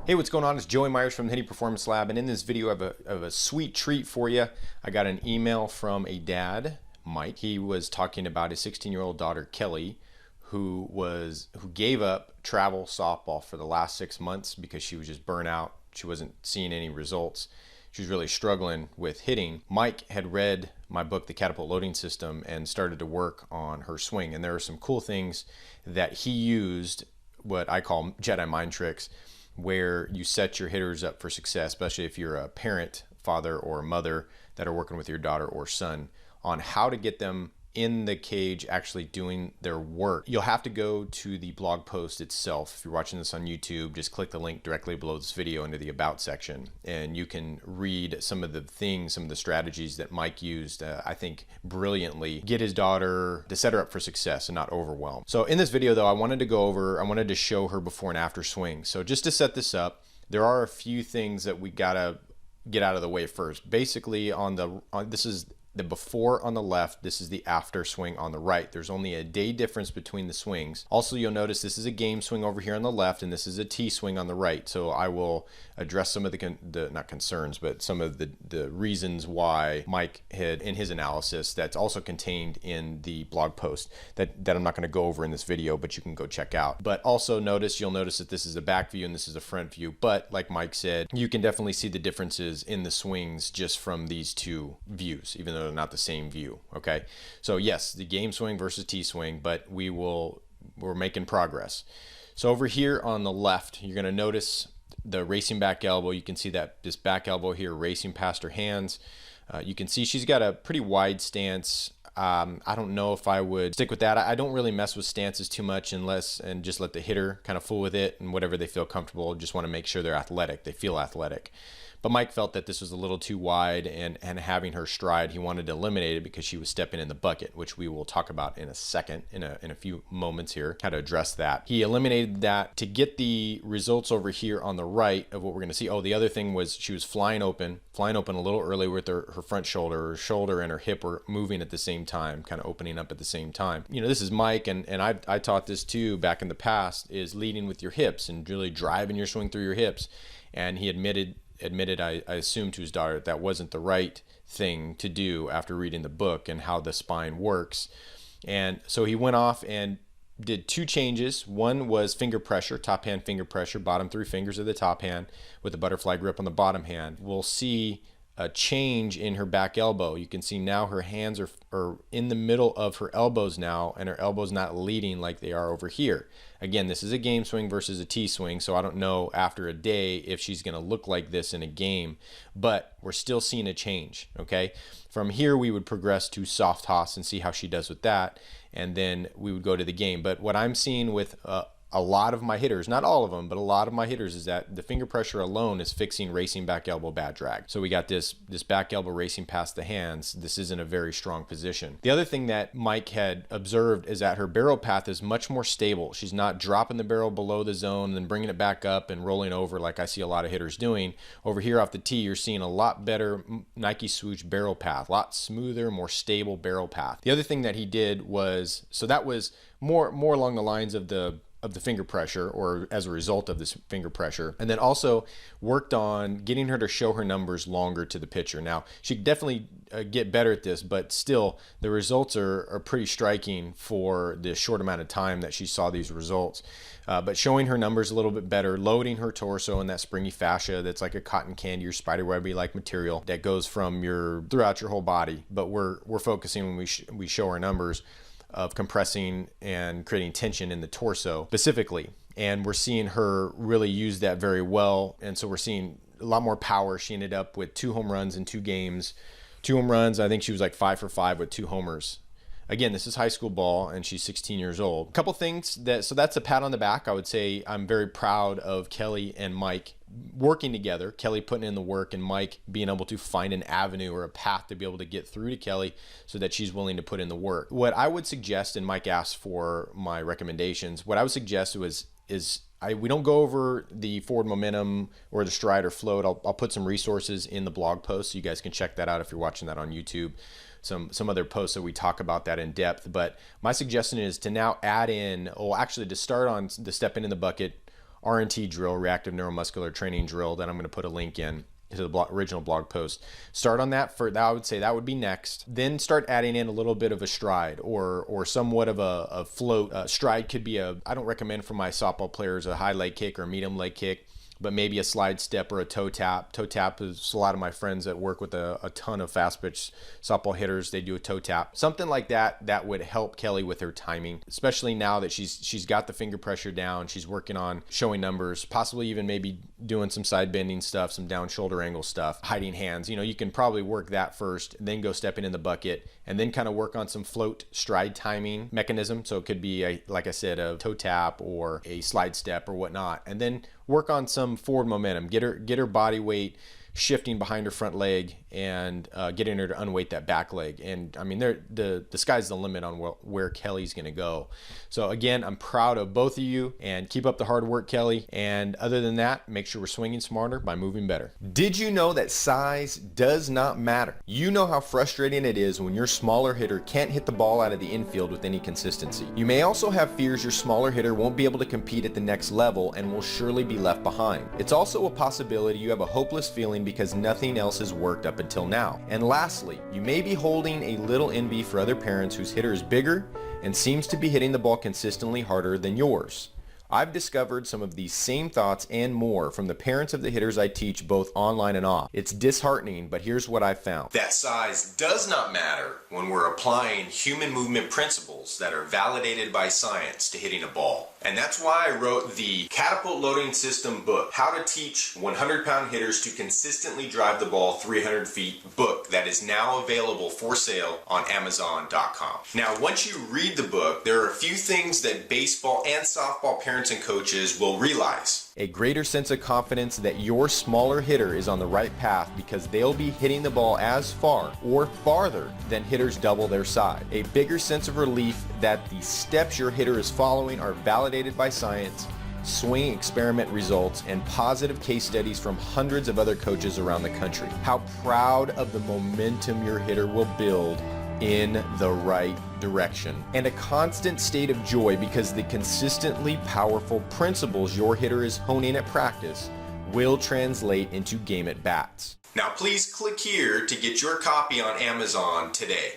Hey, what's going on? It's Joey Myers from the Hitting Performance Lab, and in this video I have a sweet treat for you. I got an email from a dad, Mike. He was talking about his 16-year-old daughter, Kelly, who gave up travel softball for the last 6 months because she was just burnt out. She wasn't seeing any results. She was really struggling with hitting. Mike had read my book, The Catapult Loading System, and started to work on her swing. And there are some cool things that he used, what I call Jedi mind tricks, where you set your hitters up for success, especially if you're a parent, father or mother that are working with your daughter or son, on how to get them in the cage actually doing their work. You'll have to go to the blog post itself. If you're watching this on YouTube, just click the link directly below this video into the About section, and you can read some of the things, some of the strategies that Mike used, I think brilliantly, get his daughter to set her up for success and not overwhelm. So in this video though, I wanted to show her before and after swing. So just to set this up, there are a few things that we gotta get out of the way first. Basically this is the before on the left, this is the after swing on the right. There's only a day difference between the swings. Also, you'll notice this is a game swing over here on the left, and this is a tee swing on the right. So I will address some of the not concerns, but some of the reasons why Mike had in his analysis that's also contained in the blog post that I'm not gonna go over in this video, but you can go check out. But also you'll notice that this is a back view and this is a front view. But like Mike said, you can definitely see the differences in the swings just from these two views, even though they're not the same view. Okay, so yes, the game swing versus tee swing, but we're making progress. So over here on the left, you're going to notice the racing back elbow. You can see that this back elbow here racing past her hands. You can see she's got a pretty wide stance. I don't know if I would stick with that. I don't really mess with stances too much and just let the hitter kind of fool with it and whatever they feel comfortable. Just want to make sure they're athletic, they feel athletic. But Mike felt that this was a little too wide, and having her stride, he wanted to eliminate it because she was stepping in the bucket, which we will talk about in a second, in a few moments here, how to address that. He eliminated that to get the results over here on the right of what we're going to see. Oh, the other thing was she was flying open a little early with her front shoulder. Her shoulder and her hip were moving at the same time, kind of opening up at the same time. You know, this is Mike, and I taught this too back in the past, is leading with your hips and really driving your swing through your hips. And he admitted, I assumed to his daughter that wasn't the right thing to do after reading the book and how the spine works. And so he went off and did two changes. One was finger pressure, top hand finger pressure, bottom three fingers of the top hand with a butterfly grip on the bottom hand. We'll see a change in her back elbow. You can see now her hands are in the middle of her elbows now, and her elbows not leading like they are over here. Again, this is a game swing versus a tee swing, so I don't know after a day if she's going to look like this in a game, but we're still seeing a change. Okay, from here we would progress to soft toss and see how she does with that, and then we would go to the game. But what I'm seeing with a lot of my hitters, not all of them, but a lot of my hitters, is that the finger pressure alone is fixing racing back elbow bad drag. So we got this back elbow racing past the hands. This isn't a very strong position. The other thing that Mike had observed is that her barrel path is much more stable. She's not dropping the barrel below the zone and then bringing it back up and rolling over like I see a lot of hitters doing. Over here off the tee, you're seeing a lot better Nike swoosh barrel path, a lot smoother, more stable barrel path. The other thing that he did was, so that was more along the lines of the finger pressure, or as a result of this finger pressure, and then also worked on getting her to show her numbers longer to the pitcher. Now, she could definitely get better at this, but still the results are pretty striking for the short amount of time that she saw these results. But showing her numbers a little bit better, loading her torso in that springy fascia that's like a cotton candy or spiderwebby like material that goes from throughout your whole body. But we're focusing when we show our numbers of compressing and creating tension in the torso specifically. And we're seeing her really use that very well. And so we're seeing a lot more power. She ended up with 2 home runs in 2 games. 2 home runs, I think she was like 5 for 5 with 2 homers. Again, this is high school ball, and she's 16 years old. A couple things so that's a pat on the back. I would say I'm very proud of Kelly and Mike working together, Kelly putting in the work and Mike being able to find an avenue or a path to be able to get through to Kelly so that she's willing to put in the work. What I would suggest, and Mike asked for my recommendations, what I would suggest we don't go over the forward momentum or the stride or float. I'll put some resources in the blog post so you guys can check that out if you're watching that on YouTube. Some other posts that we talk about that in depth. But my suggestion is to now add in, to start on the stepping in the bucket RNT drill, reactive neuromuscular training drill, that I'm going to put a link in to the original blog post. Start on that. For that, I would say that would be next. Then start adding in a little bit of a stride or somewhat of a float. Stride could be I don't recommend for my softball players a high leg kick or a medium leg kick, but maybe a slide step or a toe tap. Toe tap is a lot of my friends that work with a ton of fast pitch softball hitters. They do a toe tap. Something like that would help Kelli with her timing, especially now that she's got the finger pressure down. She's working on showing numbers, possibly even maybe doing some side bending stuff, some down shoulder angle stuff, hiding hands. You can probably work that first, then go stepping in the bucket, and then kind of work on some float stride timing mechanism. So it could be, like I said, a toe tap or a slide step or whatnot, and then work on some forward momentum. Get her body weight shifting behind her front leg and getting her to unweight that back leg. And I mean, the sky's the limit on where Kelli's going to go. So again, I'm proud of both of you, and keep up the hard work, Kelli. And other than that, make sure we're swinging smarter by moving better. Did you know that size does not matter? You know how frustrating it is when your smaller hitter can't hit the ball out of the infield with any consistency. You may also have fears your smaller hitter won't be able to compete at the next level and will surely be left behind. It's also a possibility you have a hopeless feeling because nothing else has worked up until now. And lastly, you may be holding a little envy for other parents whose hitter is bigger and seems to be hitting the ball consistently harder than yours. I've discovered some of these same thoughts and more from the parents of the hitters I teach both online and off. It's disheartening, but here's what I've found. That size does not matter when we're applying human movement principles that are validated by science to hitting a ball. And that's why I wrote the Catapult Loading System book, How to Teach 100-Pound Hitters to Consistently Drive the Ball 300 Feet book, that is now available for sale on Amazon.com. Now, once you read the book, there are a few things that baseball and softball parents and coaches will realize. A greater sense of confidence that your smaller hitter is on the right path because they'll be hitting the ball as far or farther than hitters double their size. A bigger sense of relief that the steps your hitter is following are validated by science, swing experiment results, and positive case studies from hundreds of other coaches around the country. How proud of the momentum your hitter will build in the right direction, and a constant state of joy because the consistently powerful principles your hitter is honing at practice will translate into game at bats. Now please click here to get your copy on Amazon today.